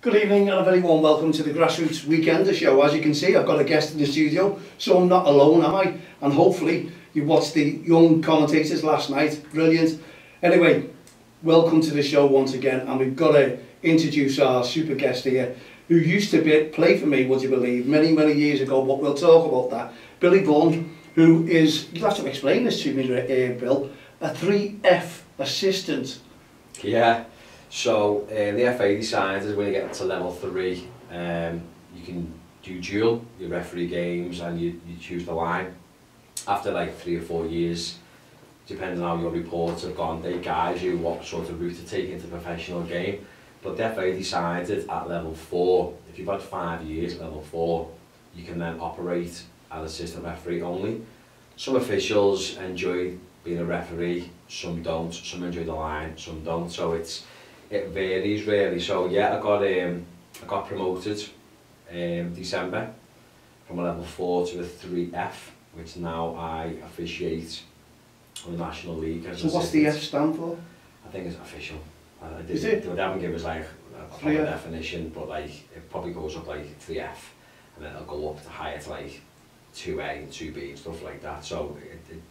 Good evening and a very warm welcome to the Grassroots Weekender show. As you can see, I've got a guest in the studio, so I'm not alone, am I? And hopefully you watched the young commentators last night. Brilliant. Anyway, welcome to the show once again, and we've got to introduce our super guest here, who used to play for me, would you believe, many years ago, but we'll talk about that. Billy Vaughan, who is, you'll have to explain this to me, Bill, a 3F assistant. Yeah. So the FA decided when you get to level 3, you can do dual, you referee games and you choose the line. After like 3 or 4 years, depending on how your reports have gone, they guide you what sort of route to take into the professional game. But the FA decided at level 4, if you've had 5 years at level 4, you can then operate as assistant referee only. Some officials enjoy being a referee, some don't, some enjoy the line, some don't, so it varies really. So yeah, I got promoted in December from a level 4 to a 3F, which now I officiate on the National League. So what's the F stand for? I think it's official. Is it? They haven't given us like a proper definition, but like it probably goes up like 3F, and then it'll go up to higher to like 2A and 2B and stuff like that. So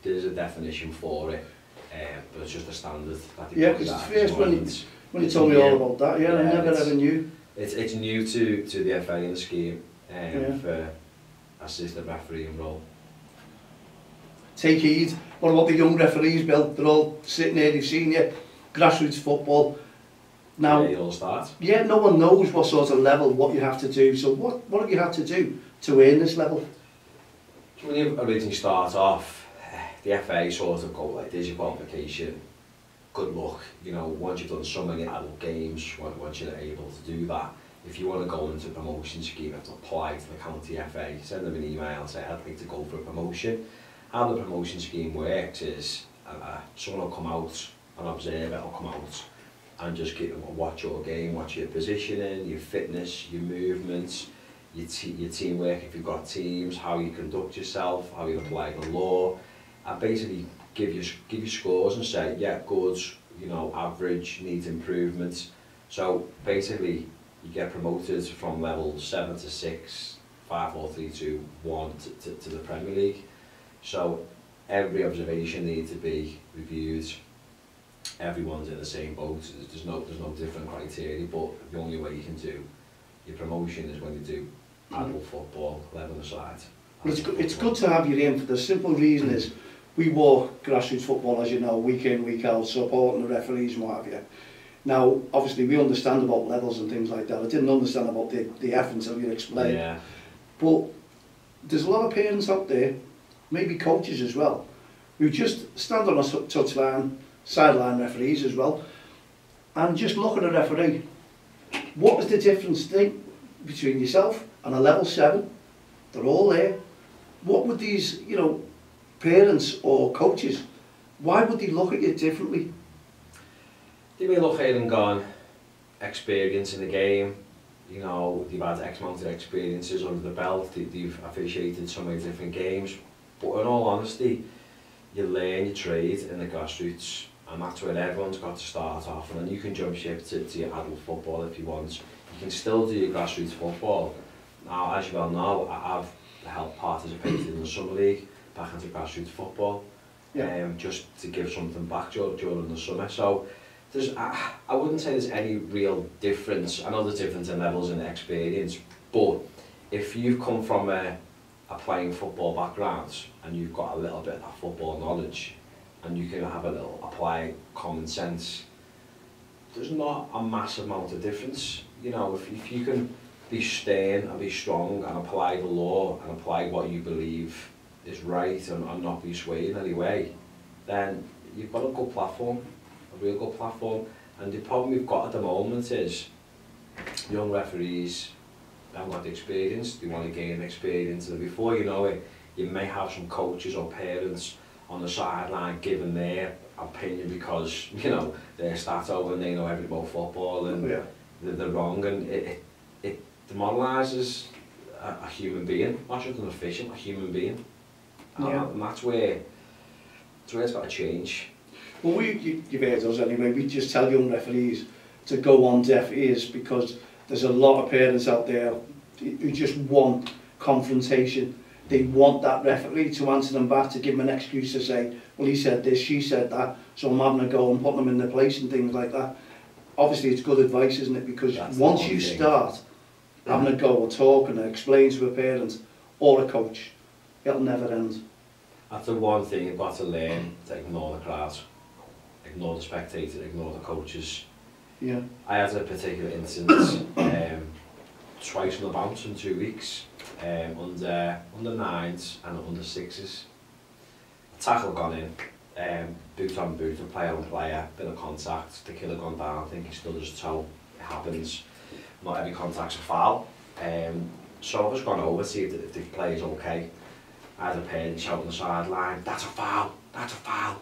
there's a definition for it, but it's just a standard. Yeah, because it's first when you told me all about that, yeah, I never ever knew. It's new to the FA in the scheme for assistant refereeing role. Take heed. What about the young referees, Bill? They're all sitting there, they've seen you, grassroots football. Now, you all start. Yeah, no one knows what sort of level, what you have to do. So what have you had to do to earn this level? So when you originally start off, the FA sort of go like, there's your qualification. Good luck, you know, once you've done so many adult games, once you're able to do that, if you want to go into a promotion scheme, you have to apply to the county FA, send them an email, say I'd like to go for a promotion. How the promotion scheme works is someone will come out, an observer will come out and just watch your game, watch your positioning, your fitness, your movements, your teamwork if you've got teams, how you conduct yourself, how you apply the law, and basically give you scores and say, yeah, good, you know, average, needs improvement. So basically, you get promoted from level 7 to 6, 5, 4, 3, 2, 1 to the Premier League. So every observation needs to be reviewed. Everyone's in the same boat. There's no different criteria, but the only way you can do your promotion is when you do adult football, 11-a-side. It's good to have you in for the simple reason is we walk grassroots football, as you know, week in, week out, supporting the referees and what have you. Now, obviously, we understand about levels and things like that. I didn't understand about the F until you explained. Yeah. But there's a lot of parents out there, maybe coaches as well, who just stand on a touchline, sideline referees as well, and just look at a referee. What is the difference between yourself and a level 7? They're all there. What would these, you know, parents or coaches, why would they look at you differently? They may look at it and gone, experience in the game, you know, they've had X amount of experiences under the belt, they've officiated so many different games, but in all honesty, you learn your trade in the grassroots, and that's where everyone's got to start off, and then you can jump ship to your adult football if you want. You can still do your grassroots football. Now, as you well know, I've helped participate in the Summer League, back into grassroots football, just to give something back during the summer. So I wouldn't say there's any real difference. I know there's difference in levels and experience, but if you've come from a playing football background and you've got a little bit of that football knowledge and you can have a little apply common sense, there's not a massive amount of difference. You know, if you can be stern and be strong and apply the law and apply what you believe is right and not be swayed in any way, then you've got a good platform, a real good platform. And the problem we've got at the moment is young referees haven't got the experience, they want to gain experience, and before you know it, you may have some coaches or parents on the sideline giving their opinion because, you know, they're stat over and they know everything about football and they're wrong, and it demoralises a human being, not just an official, a human being. And that's where it's got to change. Well, you've heard us anyway, we just tell young referees to go on deaf ears because there's a lot of parents out there who just want confrontation. They want that referee to answer them back, to give them an excuse to say, well, he said this, she said that, so I'm having a go and putting them in their place and things like that. Obviously, it's good advice, isn't it? Because once you start having a go or talking and explain to a parent or a coach, it'll never end. That's the one thing you've got to learn, to ignore the crowd, ignore the spectators, ignore the coaches. Yeah. I had a particular instance twice on the bounce in 2 weeks, under 9s and under 6s. Tackle gone in, boot on boot, a player on player, bit of contact, the kid had gone down, I think he stood his toe, it happens, not every contact's a foul. So I've just gone over to see if the player's okay. I had a parent shout on the sideline, that's a foul, that's a foul.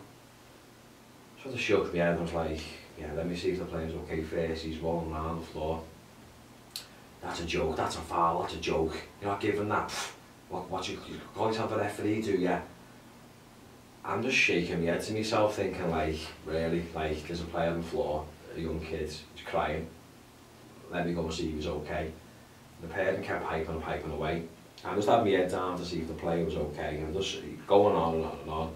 So I shook my head and was like, yeah, let me see if the player's okay first. He's rolling around the floor. That's a joke, that's a foul, that's a joke. You're not giving that. What you call yourself a referee, do you? I'm just shaking my head to myself thinking like, really, like there's a player on the floor, a young kid, he's crying. Let me go and see if he's okay. The parent kept piping away. I just had my head down to see if the player was okay, and just going on and on and on.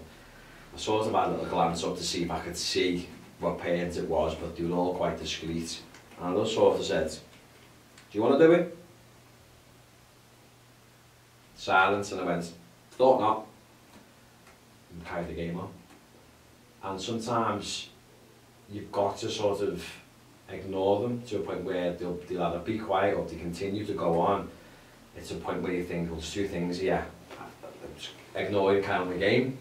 I sort of had a little glance up to see if I could see what parent it was, but they were all quite discreet. And I just sort of said, do you want to do it? Silence, and I went, thought not. And carried the game on. And sometimes you've got to sort of ignore them to a point where they'll either be quiet or they continue to go on. It's a point where you think, well, there's two things here. Ignore your kind of the game.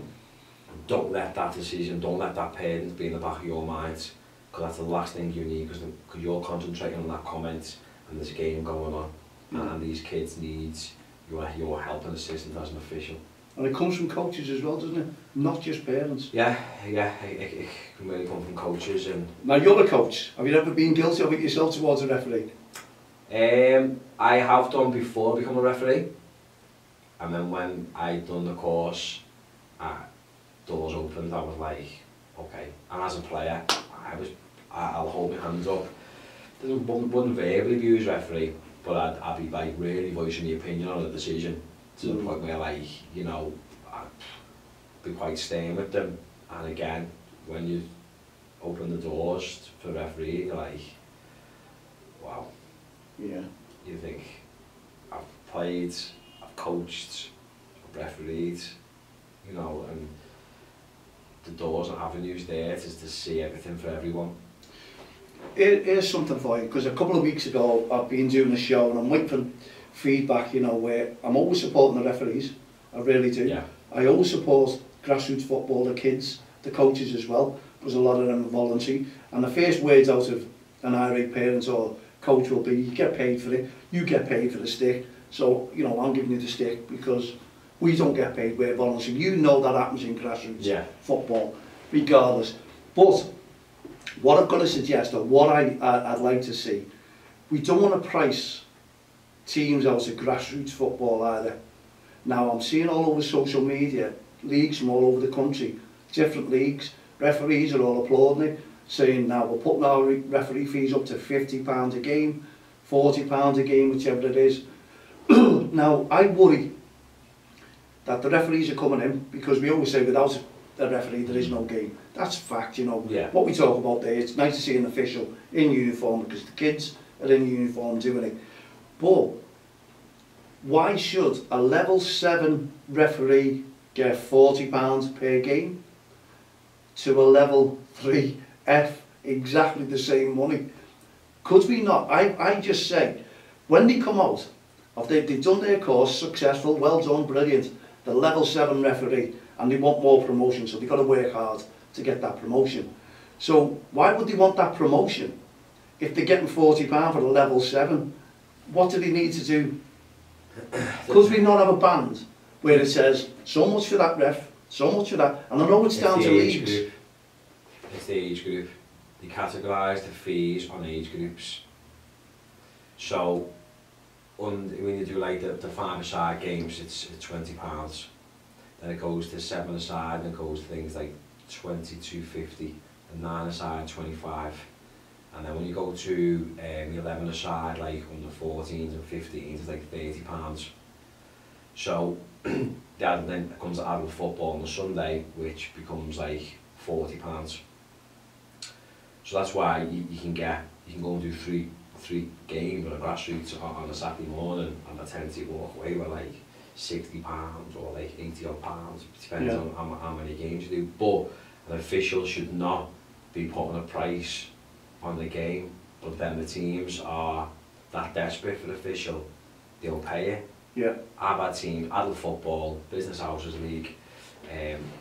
Don't let that decision, don't let that parent be in the back of your mind, because that's the last thing you need, because you're concentrating on that comment and there's a game going on. And these kids need your help and assistance as an official. And it comes from coaches as well, doesn't it? Not just parents. Yeah, it can really come from coaches. And now you're a coach. Have you ever been guilty of it yourself towards a referee? I have done before become a referee. And then when I'd done the course, doors opened, I was like, okay. And as a player, I'll hold my hands up. I wouldn't verbally abuse referee, but I'd be like really voicing my opinion on a decision to the point where, like, you know, I'd be quite stern with them. And again, when you open the doors for referee, you're like, wow. Yeah. You think, I've played, I've coached, I've refereed, you know, and the doors and avenues there to see everything for everyone. Here's something for you, because a couple of weeks ago I've been doing a show and I'm waiting for feedback, you know, where I'm always supporting the referees, I really do. Yeah. I always support grassroots football, the kids, the coaches as well, because a lot of them are voluntary. And the first words out of an irate parent or coach will be, you get paid for it, you get paid for the stick, so, you know, I'm giving you the stick because we don't get paid, we're voluntary. You know that happens in grassroots football, regardless. But what I'm going to suggest, or what I'd like to see, we don't want to price teams out of grassroots football either. Now, I'm seeing all over social media, leagues from all over the country, different leagues, referees are all applauding it, saying now we're putting our referee fees up to £50 a game, £40 a game, whichever it is. Now, I worry that the referees are coming in, because we always say without a referee there is no game. That's fact, you know. Yeah. What we talk about there, it's nice to see an official in uniform because the kids are in uniform doing it. But why should a level 7 referee get £40 per game to a level 3 F exactly the same money? Could we not? I just say, when they come out, they've done their course, successful, well done, brilliant, the level 7 referee, and they want more promotion, so they've got to work hard to get that promotion. So why would they want that promotion if they're getting £40 for the level 7? What do they need to do? Could we not have a band where it says, so much for that ref, so much for that, and I know it's down to leagues. It's the age group. They categorise the fees on age groups. So when you do like the 5-a-side games, it's £20. Then it goes to 7-a-side, and it goes to things like 22.50, and 9-a-side 25, And then when you go to the 11 aside, like under 14s and 15s, it's like £30. So then it comes to adult football on the Sunday, which becomes like £40. So that's why you can go and do three games with a grassroots on a Saturday morning, and I tend to walk away with like £60 or like £80 odd, depends on how many games you do. But an official should not be putting a price on the game, but then the teams are that desperate for the official, they'll pay it. Yeah. I've had teams, adult football, business houses league,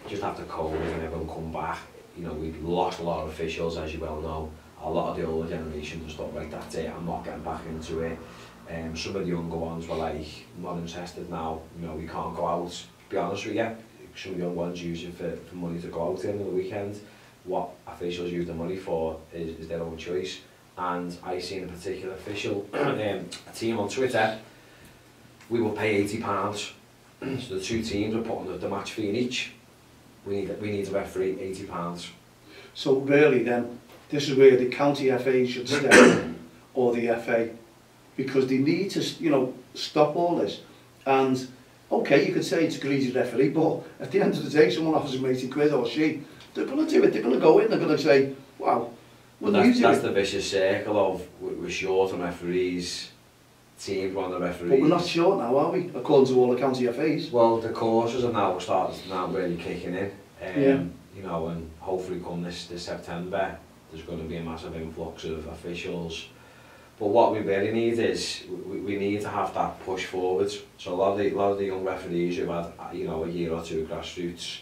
just after COVID and everyone come back, you know, we've lost a lot of officials, as you well know. A lot of the older generation just thought, right, that's it, I'm not getting back into it. Some of the younger ones were like, not interested now, you know, we can't go out. To be honest with you, some of the young ones use it for money to go out at the end of the weekend. What officials use the money for is their own choice. And I seen a particular official, a team on Twitter, we will pay £80. So the two teams are putting the match fee in each. We need a referee, £80. So really then, this is where the county FA should step in, or the FA, because they need to, you know, stop all this. And okay, you could say it's a greedy referee, but at the end of the day, someone offers him 80 quid or she, they're going to do it. They're going to go in. They're going to say, "Wow, that's the vicious circle of we're short on referees. Teams want the referees. But we're not short now, are we? According to all the county FAs. Well, the courses are now starting to really kicking in. Yeah. You know, and hopefully come this September, there's going to be a massive influx of officials. But what we really need is we need to have that push forward. So a lot of the young referees who've had, you know, a year or two of grassroots,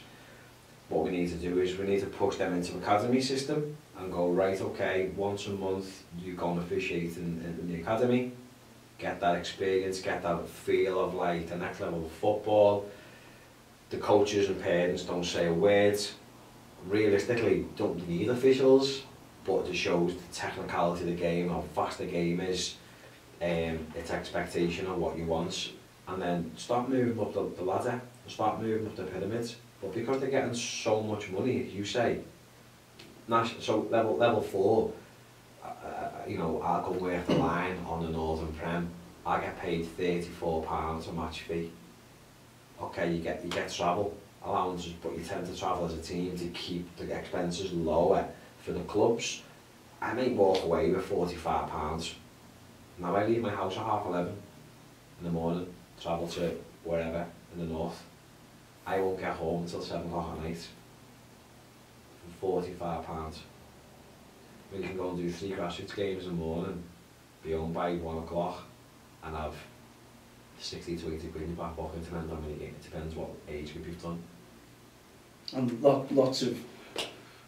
what we need to do is we need to push them into the academy system and go, right, okay, once a month you go and officiate in the academy, get that experience, get that feel of like the next level of football. The coaches and parents don't say a word. Realistically, don't need officials, but it shows the technicality of the game, how fast the game is, its expectation of what you want, and then start moving up the ladder, start moving up the pyramid. But because they're getting so much money, you say, so level 4, you know, I'll go work the line on the Northern Prem, I get paid £34 a match fee. Okay, you get travel allowances, but you tend to travel as a team to keep the expenses lower for the clubs. I may walk away with £45. Now I leave my house at 11:30 in the morning, travel to wherever in the north. I won't get home until 7 o'clock at night for £45. We can go and do 3 grassroots games in the morning, be home by 1 o'clock, and have 60 to 80 quid in your back pocket, depends on how many games, it depends what age group you've done. And lots of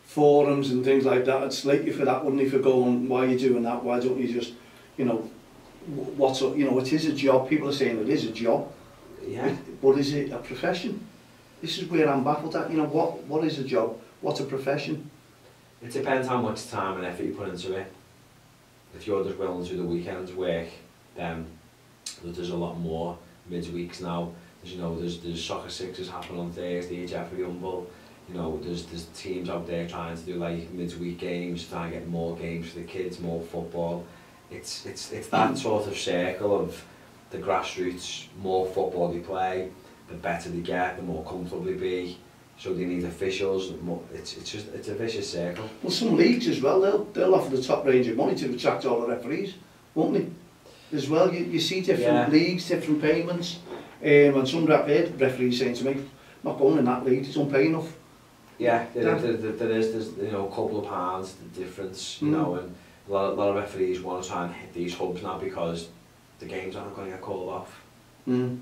forums and things like that, I'd slate you for that, wouldn't you, for going, why are you doing that, why don't you just, you know, what's up, you know, it is a job, people are saying it is a job, yeah. But is it a profession? This is where I'm baffled at, you know, what is a job, what's a profession? It depends how much time and effort you put into it. If you're just willing to do the weekends work, then there's a lot more midweeks now. You know, there's soccer sixes happen on Thursday, Jeffrey Humble. You know, there's teams out there trying to do like midweek games, trying to get more games for the kids, more football. It's that sort of circle of the grassroots. More football they play, the better they get, the more comfortable they be. So they need officials. It's a vicious circle. Well, some leagues as well, they'll offer the top range of money to attract all the referees, won't they? As well, you see different leagues, different payments, and some referees saying to me, I'm not going in that league, it's unpaid enough. Yeah, there's you know, a couple of pounds the difference, you know, and a lot of referees want to try and hit these hubs now because the games aren't going to get called off from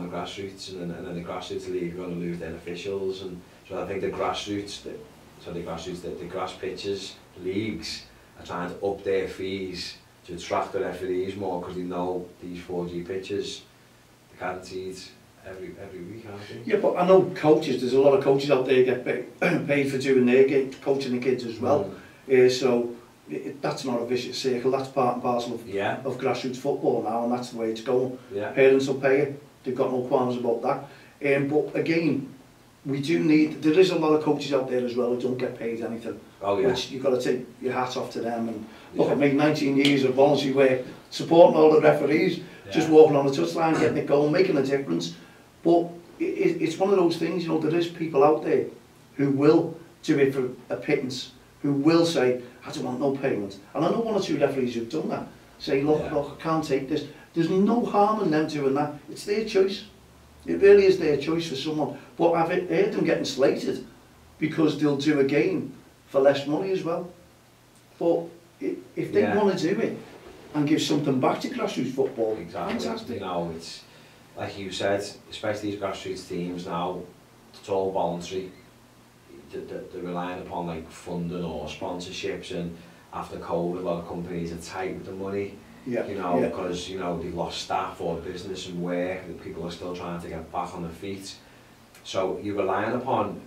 the grassroots, and then the grassroots league are going to lose their officials, and so I think the grass pitches leagues are trying to up their fees to attract the referees more because they know these 4G pitches are guaranteed every week, aren't they? Yeah, but I know coaches, there's a lot of coaches out there get paid for doing their game, coaching the kids as well. So that's not a vicious circle, that's part and parcel of grassroots football now, and that's the way it's going. Parents will pay it, they've got no qualms about that. But again, we do need, there is a lot of coaches out there as well who don't get paid anything. Oh yeah. Which you've got to take your hat off to them. And look, I made 19 years of voluntary work, supporting all the referees, just walking on the touchline, getting it going, making a difference. But it's one of those things, you know, there is people out there who will do it for a pittance, who will say, I don't want no payment. And I know one or two referees who've done that, say, look, look, I can't take this. There's no harm in them doing that. It's their choice. It really is their choice for someone. But I've heard them getting slated because they'll do a game for less money as well. But if they want to do it and give something back to grassroots football, fantastic. You know, it's like you said, especially these grassroots teams now, it's all voluntary. They're relying upon like funding or sponsorships, and after COVID, a lot of companies are tight with the money. You know, because you know they've lost staff or business and work, that people are still trying to get back on their feet. So you're relying upon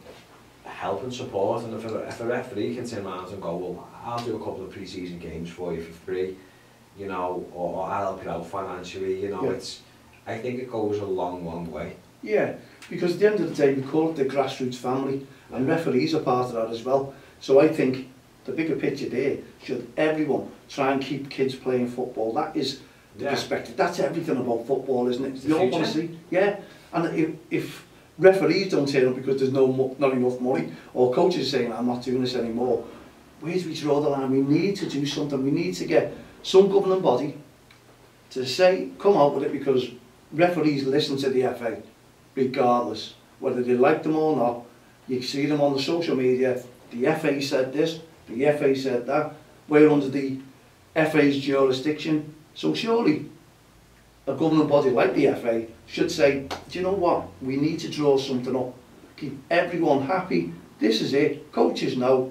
help and support, and if a referee can turn around and go, well, I'll do a couple of pre-season games for you for free, you know, or I'll help you out financially, you know, I think it goes a long, long way. Yeah, because at the end of the day, we call it the grassroots family, and referees are part of that as well. So I think the bigger picture there, should everyone try and keep kids playing football. That is the perspective. That's everything about football, isn't it? You all want to see. Yeah, and if referees don't turn up because there's not enough money, or coaches saying, I'm not doing this anymore, where do we draw the line? We need to do something. We need to get some governing body to say, come out with it, because referees listen to the FA, regardless, whether they like them or not. You see them on the social media, the FA said this, the FA said that, we're under the FA's jurisdiction. So surely a governing body like the FA should say, do you know what, we need to draw something up, keep everyone happy, this is it, coaches know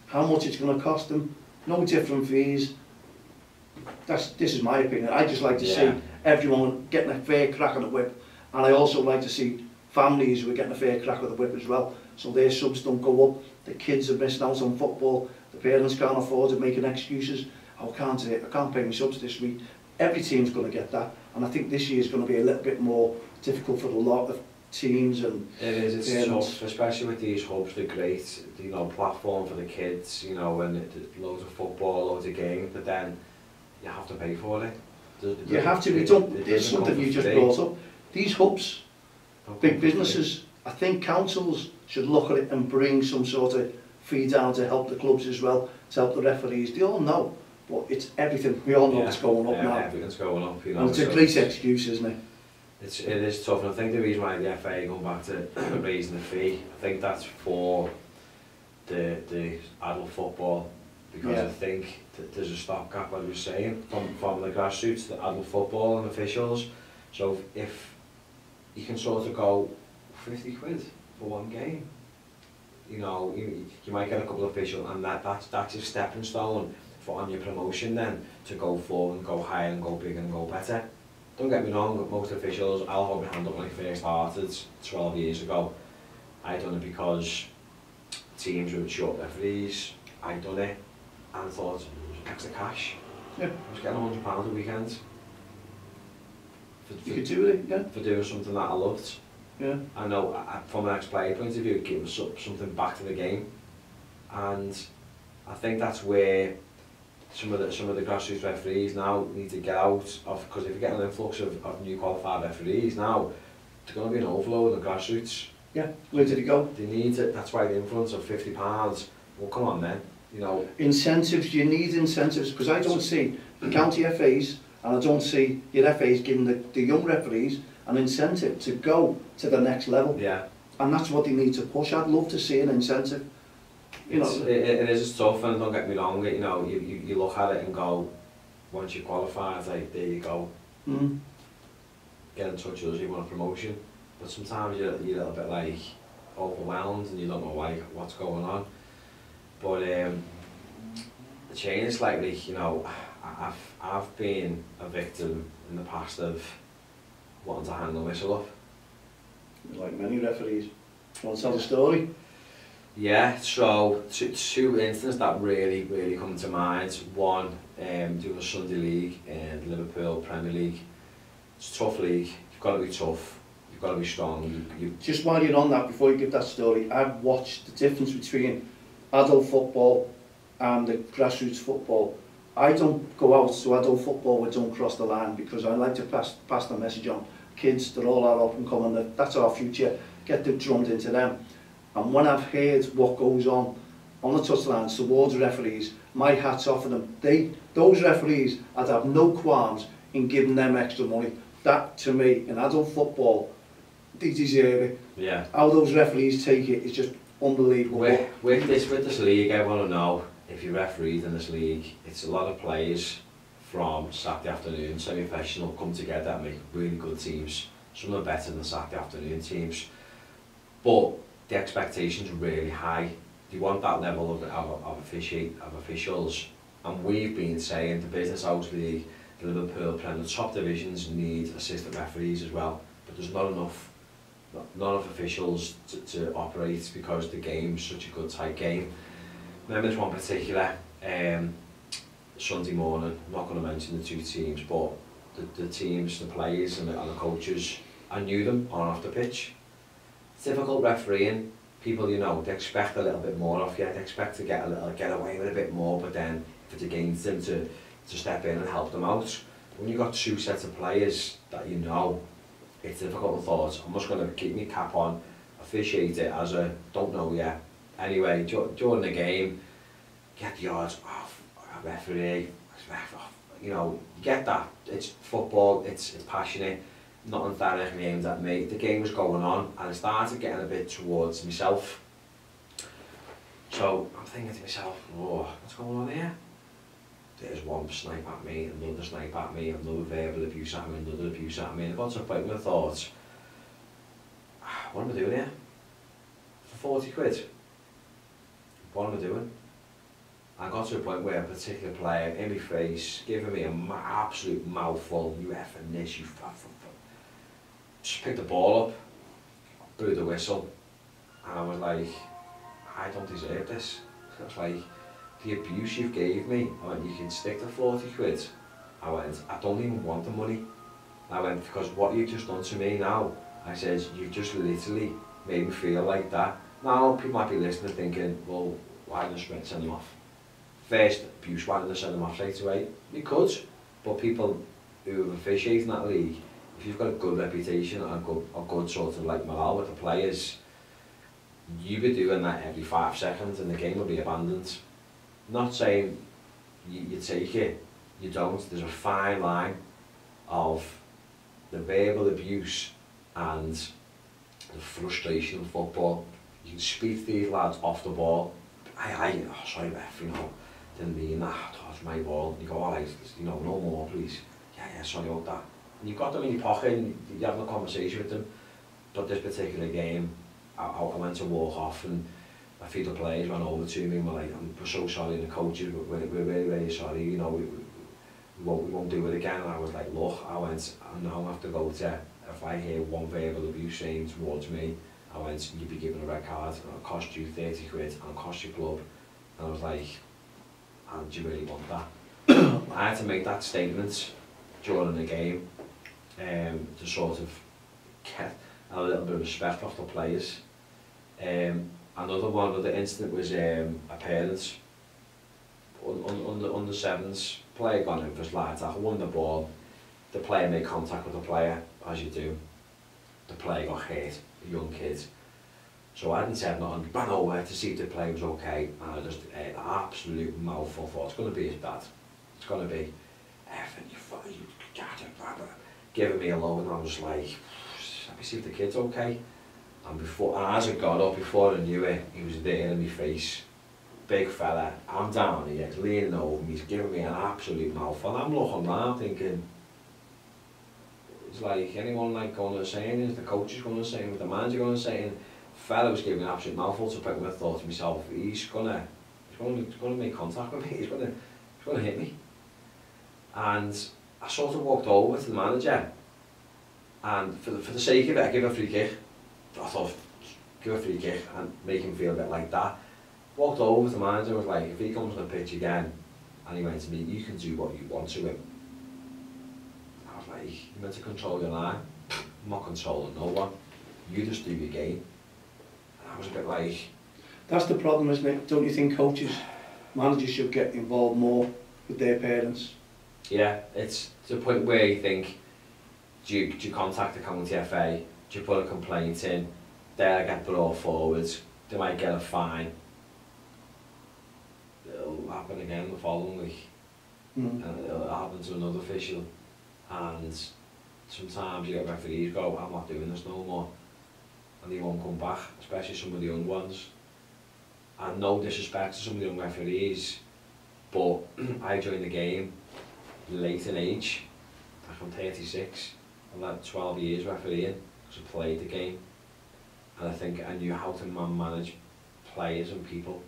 how much it's going to cost them, no different fees. This is my opinion. I just like to see everyone getting a fair crack on the whip, and I also like to see families who are getting a fair crack of the whip as well, so their subs don't go up, the kids are missing out on football, the parents can't afford it, making excuses, I can't pay my subs this week. Every team's going to get that, and I think this year is going to be a little bit more difficult for a lot of teams. And it is, it's tough, especially with these hubs. They're great, you know, platform for the kids, you know, and loads of football, loads of games, but then you have to pay for it. You have to. There's something you just brought up. These hubs, big businesses, I think councils should look at it and bring some sort of fee down to help the clubs as well, to help the referees. They all know, but it's everything. We all know it's going up now. Everything's going up, you know. And it's a great excuse, isn't it? It is tough, and I think the reason why the FA, going back to raising the fee, I think that's for the adult football, because I think that there's a stopgap, like we were saying, from the grassroots, the adult football and officials. So if you can sort of go 50 quid for one game, you know, you might get a couple of officials, and that's a stepping stone for on your promotion then, to go forward and go higher and go bigger and go better. Don't get me wrong, most officials, I'll hold my hand up when I first started 12 years ago. I done it because teams were short referees, I done it and thought, extra cash. Yeah. I was getting £100 a weekend. You could do it, yeah. For doing something that I loved. Yeah. I know, from an ex-player point of view, it gives something back to the game. And I think that's where some of the grassroots referees now need to get out of, because if you're getting an influx of new qualified referees now, there's going to be an overload of grassroots. Yeah, where did it go? They need it, that's why the influence of £50, well come on then, you know. Incentives, you need incentives, because I don't see the county FAs, and I don't see your FAs giving the young referees an incentive to go to the next level. Yeah. And that's what they need to push. I'd love to see an incentive. You know, it is tough, and don't get me wrong, you know, you look at it and go, once you qualify, it's like, there you go. Get in touch with us, you want a promotion. But sometimes you're a little bit like overwhelmed and you don't know like what's going on. But the change slightly, you know, I've been a victim in the past of wanting to hang the whistle up. Like many referees. Want to tell the story? Yeah, so two instances that really come to mind. One, doing a Sunday league in the Liverpool Premier League. It's a tough league, you've got to be tough, you've got to be strong. Just while you're on that, before you give that story, I've watched the difference between adult football and the grassroots football. I don't go out to adult football with don't cross the line, because I like to pass the message on. Kids, they're all our up and coming, that's our future, get them drummed into them. And when I've heard what goes on the touchlines towards referees, my hat's off for them. Those referees, I'd have no qualms in giving them extra money. That, to me, in adult football, they deserve it. Yeah. How those referees take it is just unbelievable. With this league, I want to know, if you're refereed in this league, it's a lot of players from Saturday afternoon, semi-professional, come together and make really good teams. Some are better than the Saturday afternoon teams. But the expectations are really high. They want that level of officials. And we've been saying the Business House League, the Liverpool Premier, the top divisions need assistant referees as well. But there's not enough officials to operate, because the game's such a good tight game. Remember this one particular Sunday morning, I'm not going to mention the two teams, but the teams, the players and the coaches, I knew them on and off the pitch. It's difficult refereeing. People, you know, they expect a little bit more of you, they expect to get away with a bit more, but then if it's against them to step in and help them out. When you've got two sets of players that you know, it's difficult. I thought, I'm just going to keep my cap on, officiate it as a don't know yet. Anyway, during the game, get the odds off, referee, you know, you get that. It's football, it's passionate, nothing directly aimed at me. The game was going on, and I started getting a bit towards myself. So I'm thinking to myself, oh, what's going on here? There's one snipe at me, another snipe at me, another verbal abuse at me, another abuse at me. And I got to a point where I thought, what am I doing here? For 40 quid? What am I doing? I got to a point where a particular player in my face, giving me an absolute mouthful, you effing this, you just picked the ball up, blew the whistle, and I was like, I don't deserve this. I was like, the abuse you've gave me, I went, you can stick to 40 quid. I went, I don't even want the money. I went, because what you've just done to me now, I said, you've just literally made me feel like that. Now, people might be listening thinking, well, why didn't you send them off? First abuse, why didn't they send them off straight away? You could, but people who have officiated in that league, if you've got a good reputation and a good sort of like morale with the players, you be doing that every 5 seconds and the game will be abandoned. Not saying you take it, you don't. There's a fine line of the verbal abuse and the frustration of football. You can speak to these lads off the ball. Oh, sorry ref, you know, didn't mean that, oh, it's my ball. You go, alright, you know, no more please. Yeah, sorry about that. And you've got them in your pocket and you're having a conversation with them. But this particular game, I went to walk off and a few of the players ran over to me and were like, we're so sorry, and the coaches, we're really, really sorry, you know, we won't do it again. And I was like, look, I went, I now have to go to, if I hear one verbal abuse saying towards me, I went, you'd be given a red card, and it'll cost you 30 quid, and it'll cost your club. And I was like, and do you really want that? I had to make that statement during the game, to sort of get a little bit of respect off the players. Another incident was a parent, under sevens, player gone in for slide tackle, won the ball, the player made contact with the player, as you do. The player got hit, a young kid. So I hadn't said nothing, ran over to see if the player was okay, and I just ate an absolute mouthful. Thought, it's going to be his dad. It's going to be, effing, you got it, giving me a load, and I was like, let me see if the kid's okay. And as I got up, before I knew it, he was there in my face. Big fella, I'm down here, he's leaning over me, he's giving me an absolute mouthful. And I'm looking around thinking, it's like anyone like going to say anything, the coach is going to say anything, the manager going to say anything. Fella was giving me an absolute mouthful, to the point where I thought to myself, he's gonna make contact with me, he's gonna hit me. And I sort of walked over to the manager, and for the sake of it, I give a free kick. I thought, give a free kick and make him feel a bit like that. Walked over to the manager and was like, if he comes on the pitch again, and he went to me, you can do what you want to him. I was like, you meant to control your line? I'm not controlling no one. You just do your game. And I was a bit like... That's the problem, isn't it? Don't you think coaches, managers should get involved more with their parents? Yeah, it's to the point where you think, do you contact the county FA, do you put a complaint in, they'll get brought forward, they might get a fine. It'll happen again the following week, and it'll happen to another official, and sometimes you get referees go, I'm not doing this no more, and they won't come back, especially some of the young ones. And no disrespect to some of the young referees, but I joined the game late in age. I'm 36, I've had 12 years refereeing because I played the game, and I think I knew how to manage players and people.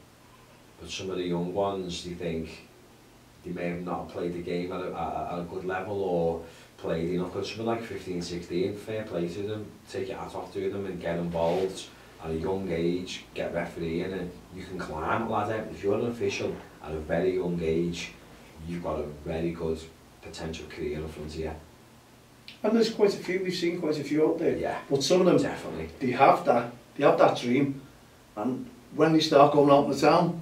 But some of the young ones, they think they may have not played the game at a good level or played enough. Because some like 15, 16, fair play to them, take your hat off to them and get involved at a young age, get refereeing, and you can climb a ladder. If you're an official at a very young age, you've got a very good potential career in front of you. And there's quite a few, we've seen quite a few out there. Yeah, but some of them, definitely, they have that dream, and when they start going out in the town,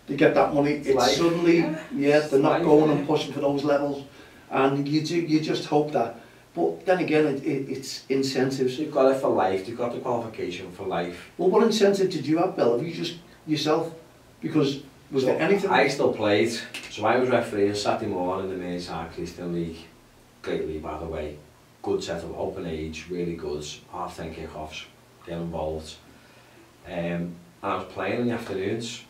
they get that money, it's life. suddenly, they're not life, going and pushing for those levels, and you just hope that. But then again, it's incentives. You've got it for life, you've got the qualification for life. Well, what incentive did you have, Bill? Have you just yourself? Because was there anything? I still played, so I was refereeing Saturday morning in the Merseyside Christian League. Great league, by the way. Good set of open age, really good. 10:30 kickoffs, get involved. And I was playing in the afternoons,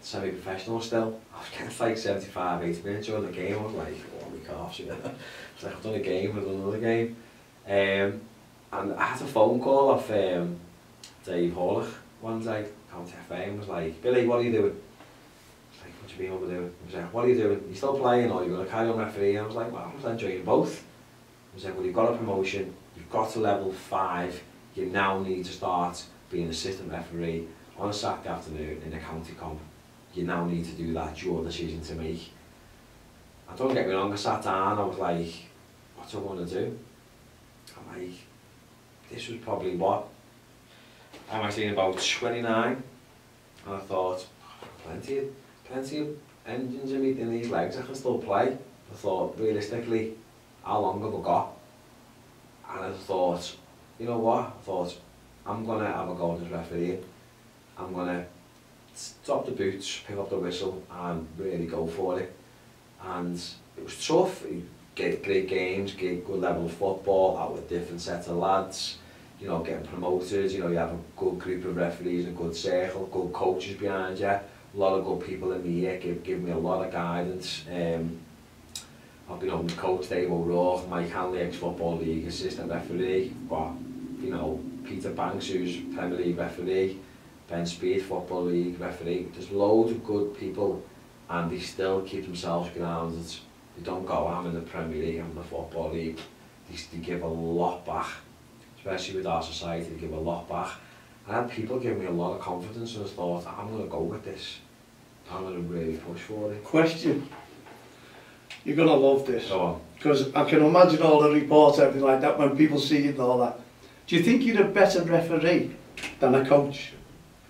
semi-professional still. I was getting like 75, 80 minutes during the game. I was like, oh my gosh, yeah. It's like I've done a game, I've done another game. And I had a phone call off Dave Hawley one day, County FA, and was like, Billy, what are you doing? I was like, what do you mean what we're doing? He was like, what are you doing? You still playing or are you going to carry on refereeing? I was like, well, I was enjoying both. He was like, well, you've got a promotion, you've got to level 5, you now need to start being assistant referee on a Saturday afternoon in a county comp. You now need to do that, it's your decision to make. And don't get me wrong, I sat down, I was like, what do I want to do? I'm like, this was probably what? I might have been about 29, and I thought, plenty of engines in these legs, I can still play. I thought, realistically, how long have I got? And I thought, you know what? I thought, I'm going to have a go as referee. I'm going to stop the boots, pick up the whistle, and really go for it. And it was tough. You get great games, get good level of football, out with different sets of lads, you know, getting promoted, you know, you have a good group of referees, a good circle, good coaches behind you, a lot of good people in the ear, give me a lot of guidance. I've been on with Coach Dave O'Rourke, Mike Hanley, ex-Football League assistant referee, got, you know, Peter Banks, who's Premier League referee, Ben Speed, Football League referee. There's loads of good people, and they still keep themselves grounded. They don't go, I'm in the Premier League, I'm in the Football League. They give a lot back, especially with our society, they give a lot back. And I had people give me a lot of confidence, and I thought, I'm going to go with this. I'm going to really push for it. Question. You're going to love this. Go on. Because I can imagine all the reports, everything like that, when people see it and all that. Do you think you're a better referee than a coach?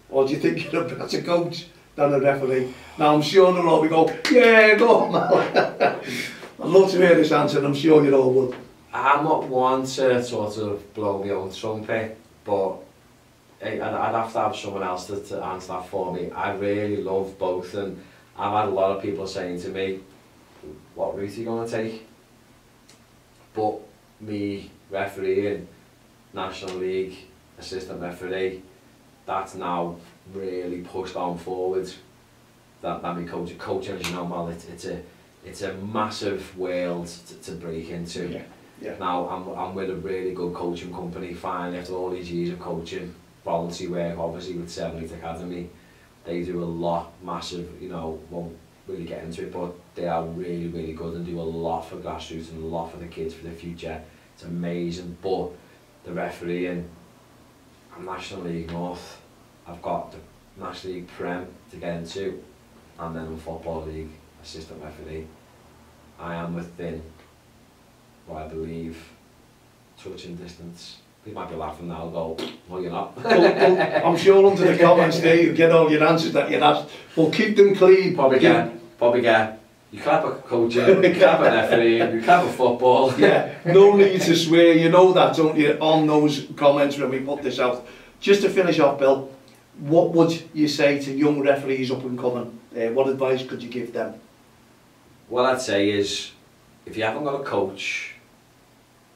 Or do you think you're a better coach than a referee? Now I'm sure they'll all be going, yeah, go on, man. I'd love to hear this answer, and I'm sure you all would. I'm not one to sort of blow my own trumpet, but I'd have to have someone else to answer that for me. I really love both, and I've had a lot of people saying to me, what route are you going to take? But me refereeing National League assistant referee, that's now really pushed on forward. That me coaching, as you know, Mal, it's a massive world to break into. Yeah. Yeah. Now I'm with a really good coaching company. Finally, after all these years of coaching, voluntary work, obviously with 7-8 Academy, they do a lot, massive. You know, won't really get into it, but they are really, really good and do a lot for grassroots and a lot for the kids for the future. It's amazing. But the refereeing, I'm National League North. I've got the National League Prem to get into, and then I'm Football League assistant referee. I am within what I believe touching distance They might be laughing now, go, well, you're not. Well, I'm sure under the comments there you get all your answers that you'd asked. Well, keep them clean. Probably get. You clap a coach, you clap a referee, you clap a football. Yeah, no need to swear, you know that, don't you, on those comments when we put this out. Just to finish off, Bill, what would you say to young referees up and coming? What advice could you give them? What I'd say is, if you haven't got a coach,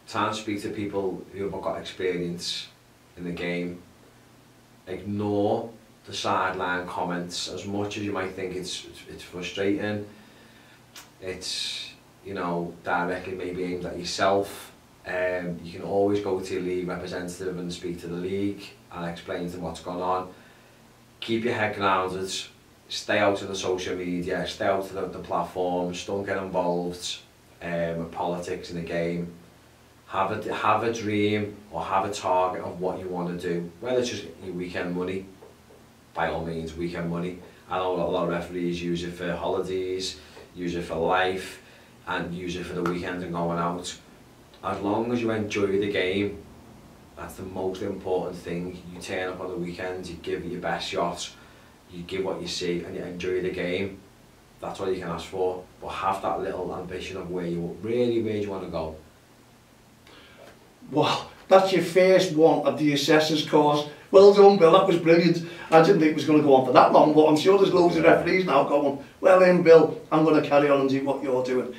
try and speak to people who have got experience in the game. Ignore the sideline comments. As much as you might think it's frustrating, it's, you know, directly maybe aimed at yourself. You can always go to your league representative and speak to the league and explain to them what's going on. Keep your head grounded, stay out of the social media, stay out of the platforms, don't get involved with politics in the game. Have a dream or have a target of what you want to do, whether it's just your weekend money, by all means weekend money. I know a lot of referees use it for holidays, use it for life, and use it for the weekend and going out. As long as you enjoy the game, that's the most important thing. You turn up on the weekend, you give it your best shot, you give what you see, and you enjoy the game. That's all you can ask for. But have that little ambition of where you really want to go. Well, that's your first one of the assessors course. Well done, Bill, that was brilliant. I didn't think it was going to go on for that long, but I'm sure there's loads of referees now going, well in, Bill, I'm going to carry on and do what you're doing.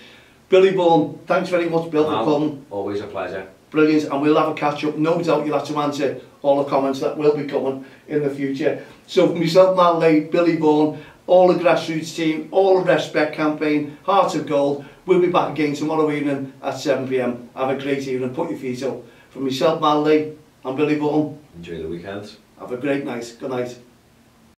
Billy Vaughan, thanks very much, Bill, for coming. Always a pleasure. Brilliant, and we'll have a catch up. No doubt you'll have to answer all the comments that will be coming in the future. So for myself, Mal, Billy Vaughan, all the Grassroots team, all the Respect campaign, Heart of Gold, we'll be back again tomorrow evening at 7 PM. Have a great evening, put your feet up. For myself, Mal, I'm Billy Vaughan. Enjoy the weekend. Have a great night. Good night.